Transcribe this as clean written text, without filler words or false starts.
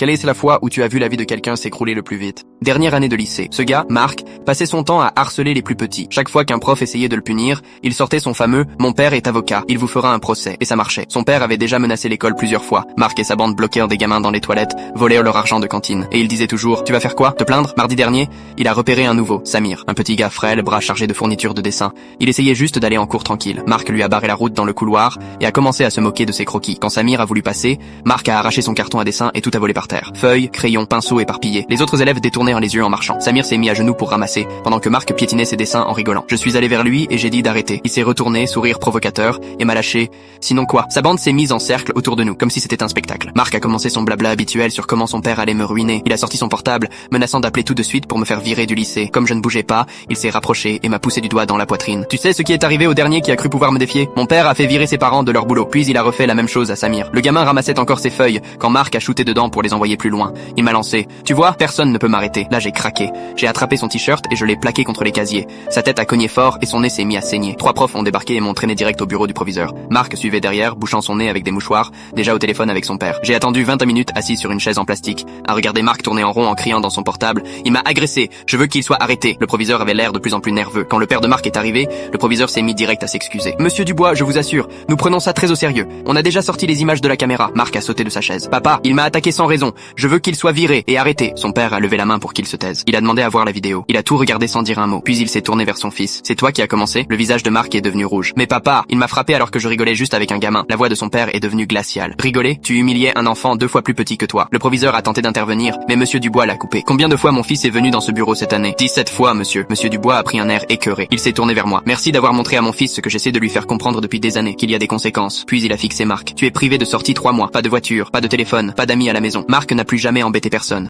Quelle est la fois où tu as vu la vie de quelqu'un s'écrouler le plus vite? Dernière année de lycée. Ce gars, Marc, passait son temps à harceler les plus petits. Chaque fois qu'un prof essayait de le punir, il sortait son fameux « Mon père est avocat, il vous fera un procès ». Et ça marchait. Son père avait déjà menacé l'école plusieurs fois. Marc et sa bande bloquèrent des gamins dans les toilettes, volaient leur argent de cantine. Et il disait toujours « Tu vas faire quoi? Te plaindre ?» Mardi dernier, il a repéré un nouveau, Samir, un petit gars frêle, bras chargés de fournitures de dessin. Il essayait juste d'aller en cours tranquille. Marc lui a barré la route dans le couloir et a commencé à se moquer de ses croquis. Quand Samir a voulu passer, Marc a arraché son carton à dessin et tout a volé par terre. Feuilles, crayons, pinceaux éparpillés. Les autres élèves détournèrent les yeux en marchant. Samir s'est mis à genoux pour ramasser, pendant que Marc piétinait ses dessins en rigolant. Je suis allé vers lui et j'ai dit d'arrêter. Il s'est retourné, sourire provocateur, et m'a lâché. Sinon quoi? Sa bande s'est mise en cercle autour de nous, comme si c'était un spectacle. Marc a commencé son blabla habituel sur comment son père allait me ruiner. Il a sorti son portable, menaçant d'appeler tout de suite pour me faire virer du lycée. Comme je ne bougeais pas, il s'est rapproché et m'a poussé du doigt dans la poitrine. Tu sais ce qui est arrivé au dernier qui a cru pouvoir me défier? Mon père a fait virer ses parents de leur boulot, puis il a refait la même chose à Samir. Le gamin ramassait encore ses feuilles, quand Marc a shooté dedans pour les envoyer plus loin. Il m'a lancé. Tu vois, personne ne peut m'arrêter. Là j'ai craqué. J'ai attrapé son t-shirt et je l'ai plaqué contre les casiers. Sa tête a cogné fort et son nez s'est mis à saigner. 3 profs ont débarqué et m'ont traîné direct au bureau du proviseur. Marc suivait derrière, bouchant son nez avec des mouchoirs, déjà au téléphone avec son père. J'ai attendu 20 minutes assis sur une chaise en plastique, à regarder Marc tourner en rond en criant dans son portable. Il m'a agressé. Je veux qu'il soit arrêté. Le proviseur avait l'air de plus en plus nerveux. Quand le père de Marc est arrivé, le proviseur s'est mis direct à s'excuser. Monsieur Dubois, je vous assure, nous prenons ça très au sérieux. On a déjà sorti les images de la caméra. Marc a sauté de sa chaise. Papa, il m'a attaqué sans raison. Je veux qu'il soit viré et arrêté. Son père a levé la main pour qu'il se taise. Il a demandé à voir la vidéo. Il a tout regardé sans dire un mot. Puis il s'est tourné vers son fils. C'est toi qui as commencé? Le visage de Marc est devenu rouge. Mais papa, il m'a frappé alors que je rigolais juste avec un gamin. La voix de son père est devenue glaciale. Rigoler? Tu humiliais un enfant 2 fois plus petit que toi. Le proviseur a tenté d'intervenir, mais monsieur Dubois l'a coupé. Combien de fois mon fils est venu dans ce bureau cette année? 17 fois, monsieur. Monsieur Dubois a pris un air écœuré. Il s'est tourné vers moi. Merci d'avoir montré à mon fils ce que j'essaie de lui faire comprendre depuis des années, qu'il y a des conséquences. Puis il a fixé Marc. Tu es privé de sortie 3 mois. Pas de voiture, pas de téléphone, pas d'amis à la maison. Marc n'a plus jamais embêté personne.